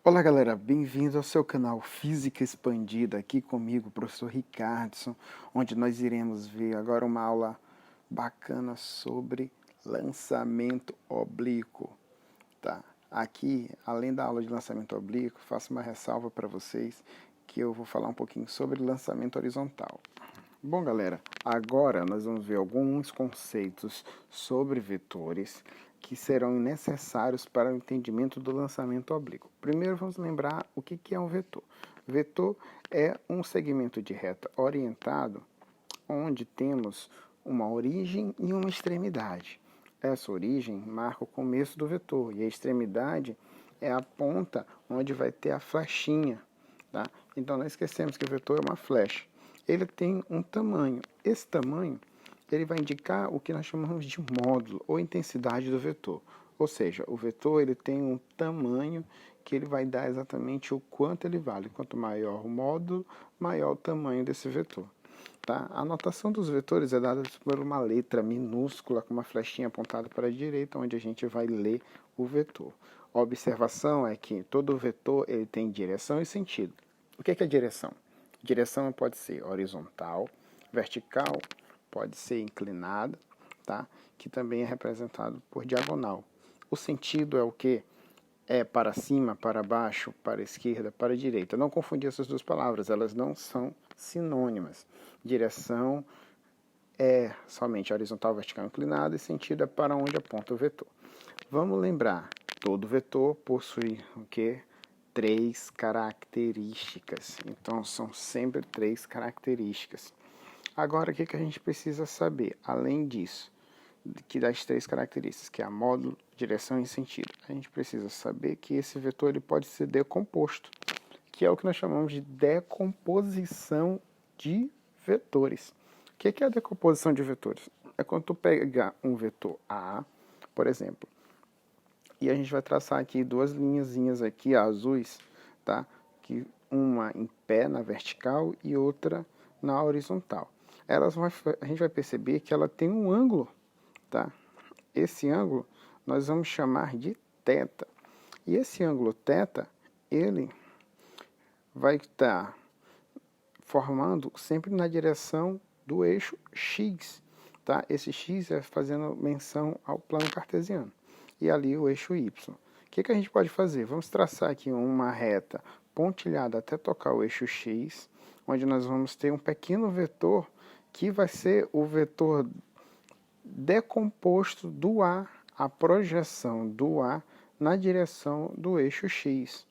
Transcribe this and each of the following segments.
Olá galera, bem-vindo ao seu canal Física Expandida, aqui comigo, professor Ricardson, onde nós iremos ver agora uma aula bacana sobre lançamento oblíquo, tá? Aqui, além da aula de lançamento oblíquo, faço uma ressalva para vocês que eu vou falar um pouquinho sobre lançamento horizontal. Bom galera, agora nós vamos ver alguns conceitos sobre vetores que serão necessários para o entendimento do lançamento oblíquo. Primeiro vamos lembrar o que é um vetor. Vetor é um segmento de reta orientado onde temos uma origem e uma extremidade. Essa origem marca o começo do vetor e a extremidade é a ponta onde vai ter a flechinha. Tá? Então não esquecemos que o vetor é uma flecha. Ele tem um tamanho. Esse tamanho ele vai indicar o que nós chamamos de módulo ou intensidade do vetor. Ou seja, o vetor ele tem um tamanho que ele vai dar exatamente o quanto ele vale. Quanto maior o módulo, maior o tamanho desse vetor. Tá? A notação dos vetores é dada por uma letra minúscula com uma flechinha apontada para a direita, onde a gente vai ler o vetor. A observação é que todo vetor ele tem direção e sentido. O que é direção? Direção pode ser horizontal, vertical, pode ser inclinada, tá? Que também é representado por diagonal. O sentido é o que? É para cima, para baixo, para a esquerda, para a direita. Não confundir essas duas palavras, elas não são sinônimas. Direção é somente horizontal, vertical, inclinada e sentido é para onde aponta o vetor. Vamos lembrar, todo vetor possui o que? 3 características. Então, são sempre 3 características. Agora, o que a gente precisa saber? Além disso, que das 3 características, que é a módulo, direção e sentido, a gente precisa saber que esse vetor ele pode ser decomposto, que é o que nós chamamos de decomposição de vetores. O que é a decomposição de vetores? É quando tu pega um vetor A, por exemplo, e a gente vai traçar aqui duas linhazinhas aqui azuis, tá? Que uma em pé na vertical e outra na horizontal. A gente vai perceber que ela tem um ângulo, tá? Esse ângulo nós vamos chamar de θ. E esse ângulo θ, ele vai estar formando sempre na direção do eixo x, tá? Esse x é fazendo menção ao plano cartesiano. E ali o eixo y. O que a gente pode fazer? Vamos traçar aqui uma reta pontilhada até tocar o eixo x, onde nós vamos ter um pequeno vetor que vai ser o vetor decomposto do A, a projeção do A na direção do eixo x.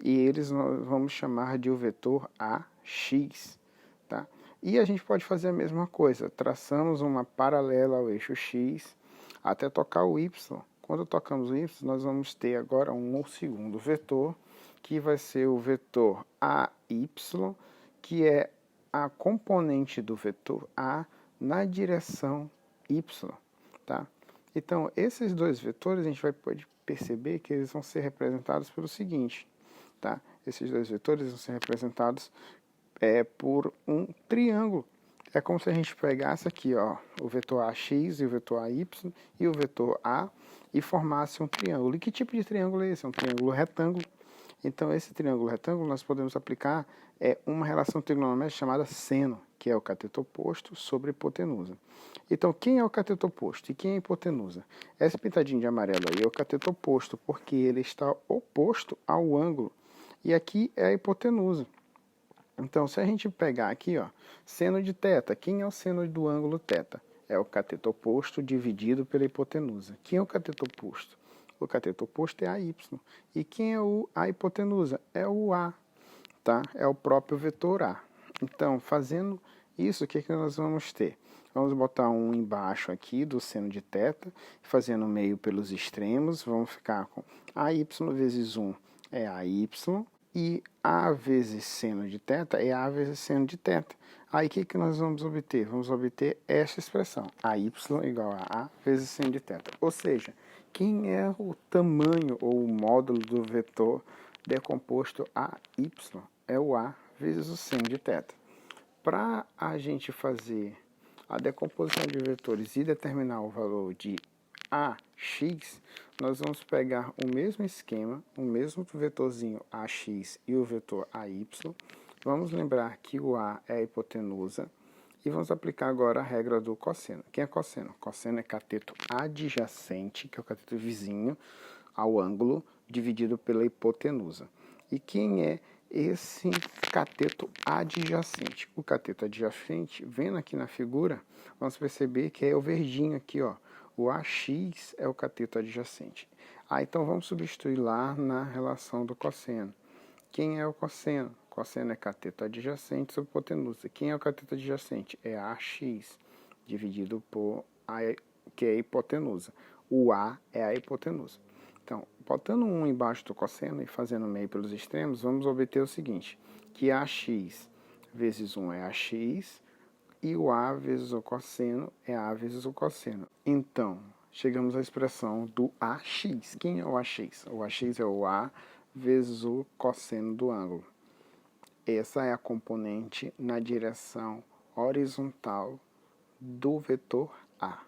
E eles nós vamos chamar de o vetor AX. Tá? E a gente pode fazer a mesma coisa, traçamos uma paralela ao eixo x até tocar o y. Quando tocamos o y, nós vamos ter agora um segundo vetor, que vai ser o vetor AY, que é a componente do vetor A na direção y. Tá? Então, esses dois vetores, a gente pode perceber que eles vão ser representados pelo seguinte. Tá? Esses dois vetores vão ser representados por um triângulo. É como se a gente pegasse aqui, ó, o vetor AX e o vetor AY e o vetor A e formasse um triângulo. E que tipo de triângulo é esse? É um triângulo retângulo. Então, esse triângulo retângulo nós podemos aplicar uma relação trigonométrica chamada seno, que é o cateto oposto sobre hipotenusa. Então, quem é o cateto oposto e quem é a hipotenusa? Esse pintadinho de amarelo aí é o cateto oposto, porque ele está oposto ao ângulo. E aqui é a hipotenusa. Então, se a gente pegar aqui, ó, seno de θ, quem é o seno do ângulo θ? É o cateto oposto dividido pela hipotenusa. Quem é o cateto oposto? O cateto oposto é AY. E quem é a hipotenusa? É o A, tá? É o próprio vetor A. Então, fazendo isso, o que nós vamos ter? Vamos botar um embaixo aqui do seno de θ, fazendo meio pelos extremos, vamos ficar com AY vezes 1 é AY, e A vezes seno de θ é A vezes seno de θ. Aí o que nós vamos obter? Vamos obter esta expressão, AY igual a A vezes seno de θ. Ou seja, quem é o tamanho ou o módulo do vetor decomposto AY? É o A vezes o seno de θ. Para a gente fazer a decomposição de vetores e determinar o valor de AX, nós vamos pegar o mesmo esquema, o mesmo vetorzinho AX e o vetor AY. Vamos lembrar que o A é a hipotenusa e vamos aplicar agora a regra do cosseno. Quem é cosseno? Cosseno é cateto adjacente, que é o cateto vizinho ao ângulo, dividido pela hipotenusa. E quem é esse cateto adjacente? O cateto adjacente, vendo aqui na figura, vamos perceber que é o verdinho aqui, ó. O AX é o cateto adjacente. Então vamos substituir lá na relação do cosseno. Quem é o cosseno? Cosseno é cateto adjacente sobre hipotenusa. Quem é o cateto adjacente? É AX, dividido por A, que é a hipotenusa. O A é a hipotenusa. Então, botando 1 embaixo do cosseno e fazendo meio pelos extremos, vamos obter o seguinte, que AX vezes 1 é AX e o A vezes o cosseno é A vezes o cosseno. Então, chegamos à expressão do AX. Quem é o AX? O AX é o A vezes o cosseno do ângulo. Essa é a componente na direção horizontal do vetor A.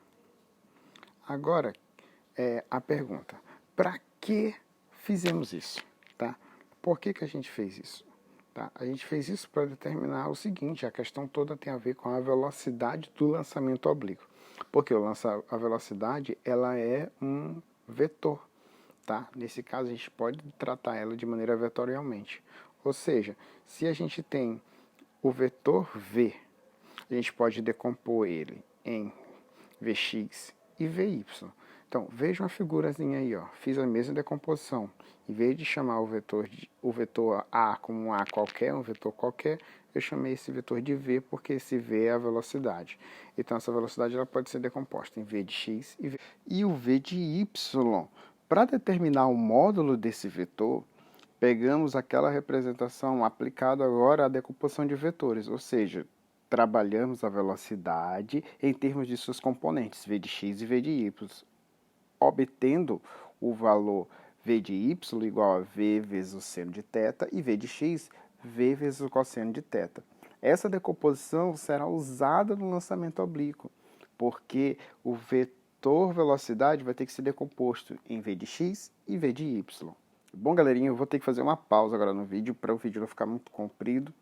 Agora, a pergunta, para que fizemos isso? Tá? Por que a gente fez isso? Tá? A gente fez isso para determinar o seguinte, a questão toda tem a ver com a velocidade do lançamento oblíquo. Porque a velocidade ela é um vetor. Tá? Nesse caso, a gente pode tratar ela de maneira vetorialmente. Ou seja, se a gente tem o vetor V, a gente pode decompor ele em Vx e Vy. Então, veja uma figurazinha aí, ó. Fiz a mesma decomposição. Em vez de chamar o vetor A como um A qualquer, um vetor qualquer, eu chamei esse vetor de V, porque esse V é a velocidade. Então, essa velocidade ela pode ser decomposta em V de x e V. E o V de y. Para determinar o módulo desse vetor, pegamos aquela representação aplicada agora à decomposição de vetores, ou seja, trabalhamos a velocidade em termos de suas componentes, v de x e v de y, obtendo o valor v de y igual a v vezes o seno de θ e v de x, v vezes o cosseno de θ. Essa decomposição será usada no lançamento oblíquo, porque o vetor velocidade vai ter que ser decomposto em v de x e v de y. Bom, galerinha, eu vou ter que fazer uma pausa agora no vídeo, para o vídeo não ficar muito comprido,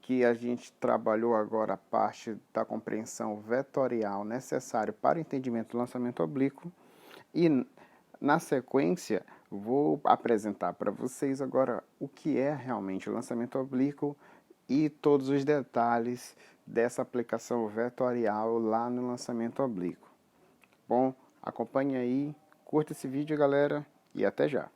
que a gente trabalhou agora a parte da compreensão vetorial necessária para o entendimento do lançamento oblíquo. E, na sequência, vou apresentar para vocês agora o que é realmente o lançamento oblíquo e todos os detalhes dessa aplicação vetorial lá no lançamento oblíquo. Bom, acompanhe aí, curta esse vídeo, galera, e até já!